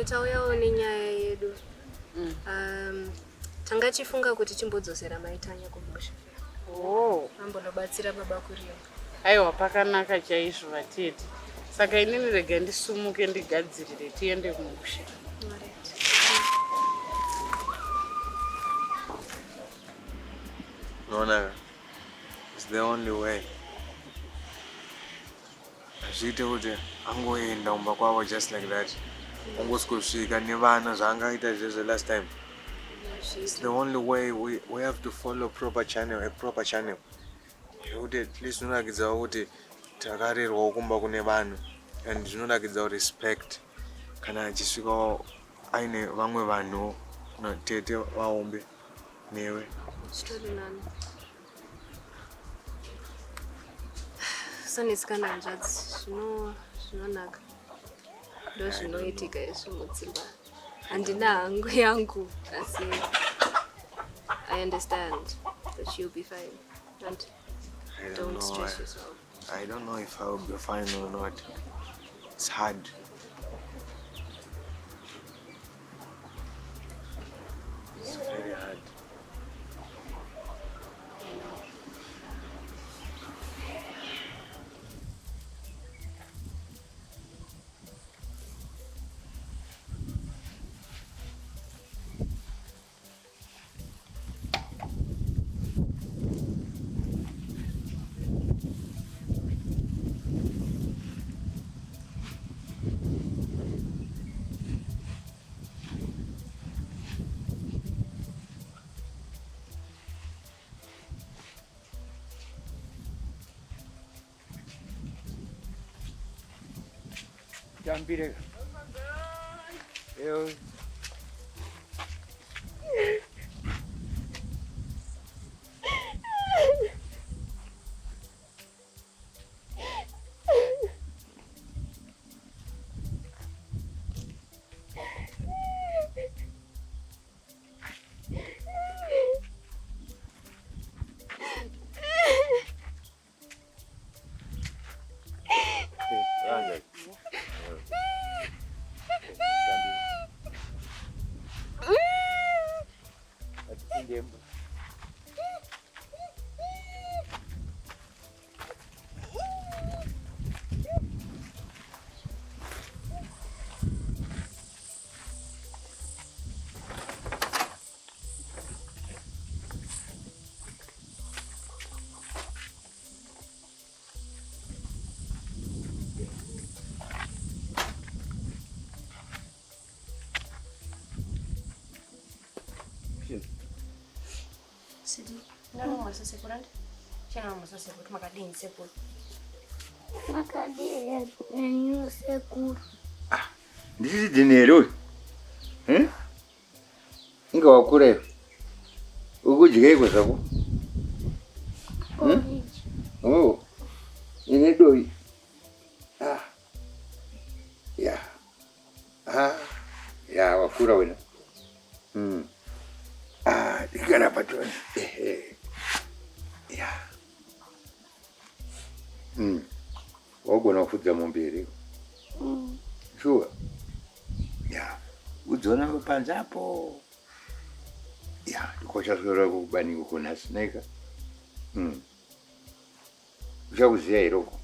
tauyawo nenyaya yedu. Tanga chifunga kuti chimbodzosera maitanya kumusha. Oh. Ambonobatsira baba kuriyo. Aiwa pakanaka chaizvo vatete. Saka inini rega ndisumuke ndigadzirire tiende kumusha. No, it's the only way. Azviite kuti angoenda kumba kwavo just like that. Ungosvika nevana zvaangaita izvezvo last time. It's the only way. We have to follow a proper channel. Kuti at least zvinorakidzawo kuti takarerwawo kumba kune vanhu and zvinorakidzawo respect kana achisvikawo aine vamwe vanhu tete vaombe newe. Sonetsikana hanzvadzi zvinonaka ndo zvinoitika izvo Mudzimba. Handina hangu yangu asi I understand that you'll be fine and don't stress yourself. I don't know if I will be fine or not. It's hard. It's very hard. Jambire. Eu. Sidi, nalo mwasa sekurandi? Chana mwasa sekuru, makadini sekuru. Makadini sekuru. Ah, ndisi dinero. Inga wakure. Ukujike zako. Oh. Ine doi. Ah. Ya. Ah. Ya wakura wena. Ah, ikana patron. Ya. Wagona kufudza mumbere. Sure. Ya. Udzona panzapo. Ya, ndikochaswera kubani ukona snake. Uchakuziya iroko.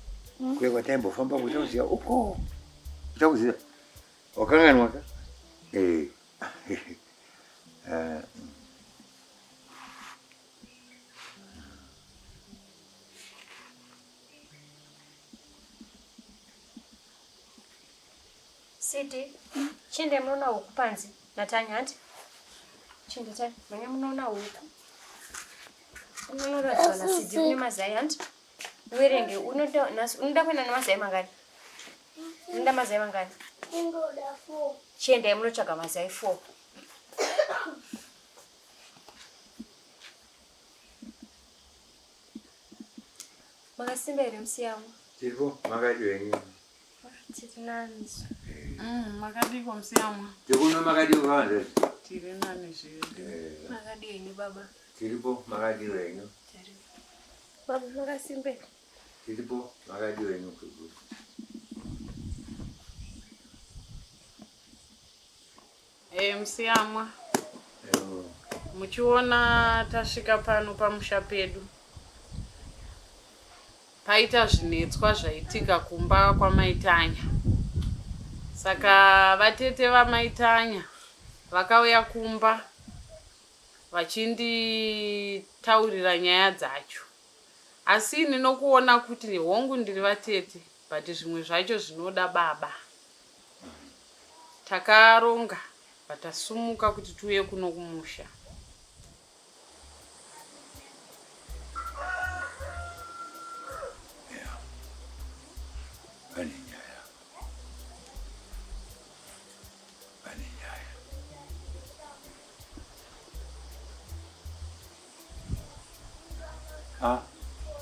Kwekwa taimbofamba uchakuziya uko. Uchakuziya. Wakanganwa ka? Sidi, chinde mnona huku panzi natanya anti. Chinde tani, mwenye mnona huku. Mnona razwa na Sidi kune mazai anti. Uwerenge, unoda kwenda na mazai mangani? Unoda mazai mangani? Ingoda 4. Chinde mnochaga mazai 4. Makasimbere msiyamu. Tiripo, makadi wengi. Tiri nanzi. Makadi kwa msiyamu. Tikuna makadi ukawanze? Tiri nani zhiri. Makadi yengi baba. Tiripo, makadi wengi. Baba makasimbere. Tiripo, makadi wengi kubu. Musiyamwa. Muchiona tasvika pano pamusha pedu. Paita zvinetswa zvaitika kumba kwamaitanya. Saka vatete vamaitanya vakauya kumba vachinditaurira nyaya dzacho. Asi ndinokuona kuti hongu ndiri vatete, but zvimwe zvacho zvinoda baba. Takaronga vatasumuka kuti tuye kuno kumusha.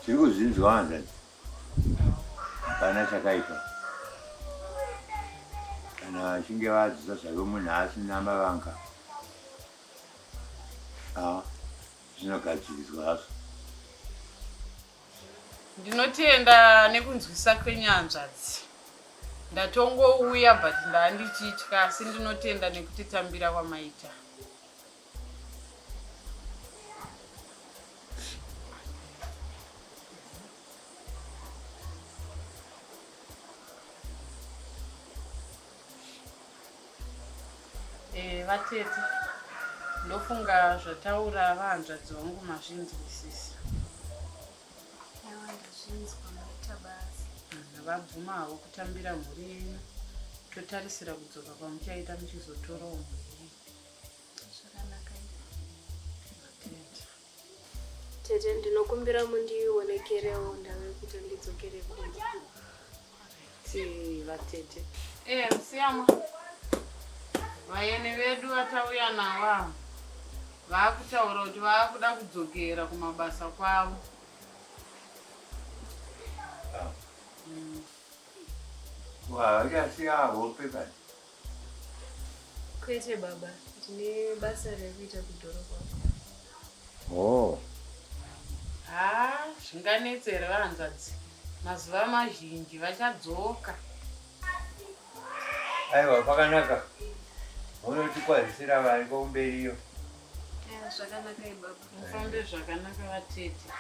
Zviri kuzinzwa hanzvadzi. Hapana chakaitwa. Kana achinge vadzidzisa zvavo munhu asina mavanga. Zvinogadziriswa hazvo. Ndinotenda nekunzwisa kwenyanzvadzi. Ndatongouya but ndandichitya, asi ndinotenda nekutitambira kwamaita. Vatete, ndofunga zvataura vahanzvadzi vangu mazvinzwisisa. Vabvuma havo kutambira mhuri yenyu, totarisira kudzoka kwamuchaita muchizotorawo mhuri. Tete, ndinokumbira mundionekerewo ndau yekuti ndidzokere kumba. Vatete. Musiyamwa. Vaeni vedu vatauya navo vakutaura kuti vakuda kudzokera kumabasa kwavo. Vachasiya hope kani. Kwete baba, ndine basa rekuita kudhorobha. Zvinganetse here vahanzvadzi. Mazuva mazhinji vachadzoka. Aiwa, pakanaka. Unotikwarisira vari kumberiyo. Zvakanaka baba. Mufambe zvakanaka vatete.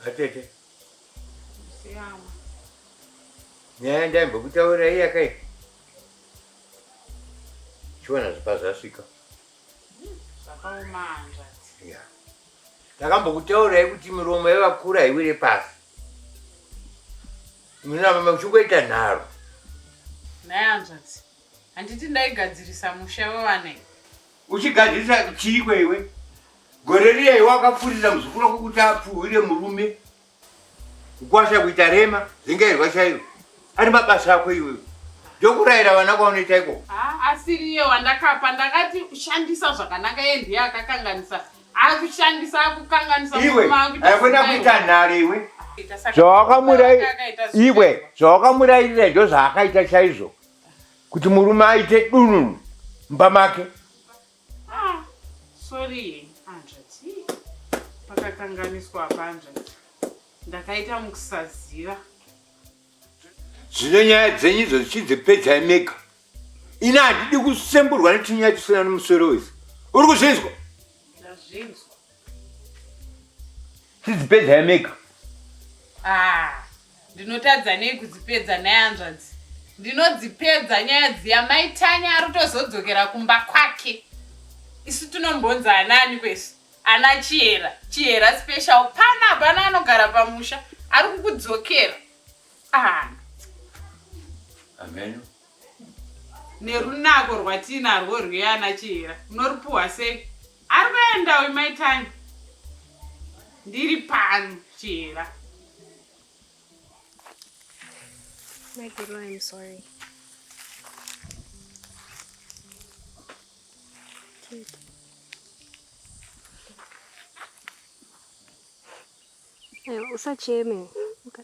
Vatete. Musiyamwa. Nyaya ndaimbokutaurirai yakai. Chiona zvapazvasvika. Zvakaoma hanzvadzi. Ndakambokutaurirai kuti miromo yavakura iwire pasi. Munama muchingoita nharo. Nhai hanzvadzi, handiti ndaigadzirisa musha wevana. Uchigadzirisa chikwe iwe? Gore riya wakapfurira muzukuru wako kuti apfuhwire murume. Kukwasha kuita rema, zingairwa chaiwo. Ari mabasa ako iwe. Ndokurayira vana kwaunoita iko. Asiriye wandakapa, ndakati kushandisa zvakanaka ndiye akakanganisa. Ari kushandisa akukanganisa iwe. Aikwenda kuita nhare iwe. Zvawakamurayirira ndo zvaakaita chaizvo. Kuti murume aite dununu mumba make. Sorry, hanzvadzi. Pakakanganiswa hanzvadzi. Ndakaita mukusaziva. Zvino nyaya dzenyu idzo dzichidzipedza mega. Ina handidi kusemburwa nechinyaya chisina nemusoro wese. Uri kuzvinzwa? Ndazvinzwa. Chidzipedza mega. Ndinotadza nei kudzipedza nhai hanzvadzi. Ndinodzipedza nyaya dziya maitanya ari kutozodzokera kumba kwake. Isu tinombonza anani kwese? Ana Chihera special pana anogara pamusha ari kukudzokera. Amen. Nerunako rwatinarwo rweana Chihera unoripuhwa sei? Ari kuendawo maitanya. Ndiri pano Chihera. Magiro, I'm sorry. Usacheme.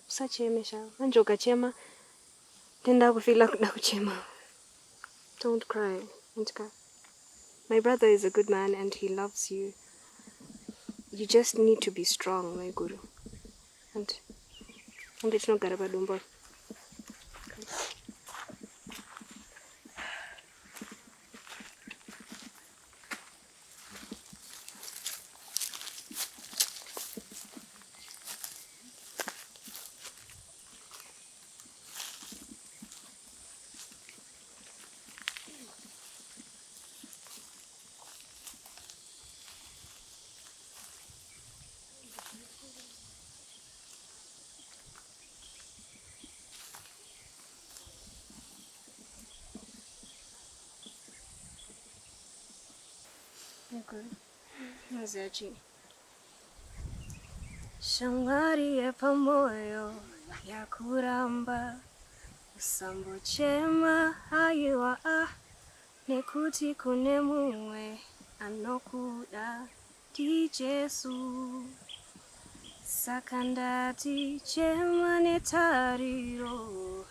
Usacheme sha. Manje ukachema. Tenda kufila kuda kuchema. Don't cry. Antika. My brother is a good man and he loves you. You just need to be strong, my guru. And it's not garaba dumbo. Mazachi. Shamwari yepa moyo ya kuramba usambo chema haiwa nekuti kune mumwe anokuda ndi Jesu sakandati chema netariro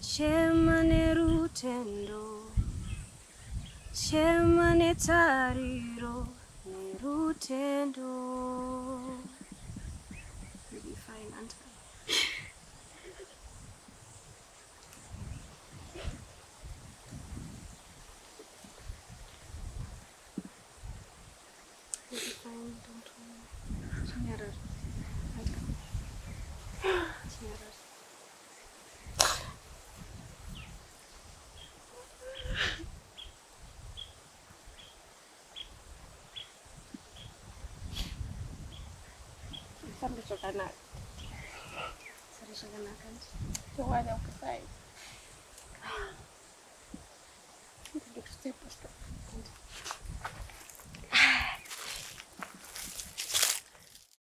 chema nerutendo chema netariro nerutendo. You'll be fine, Anta. You'll be fine, don't worry. Chinyarar. Anta. Chinyarar. Sampai shokanak. Sari shokanakan. Coba ada KUDZAI. Duduk step.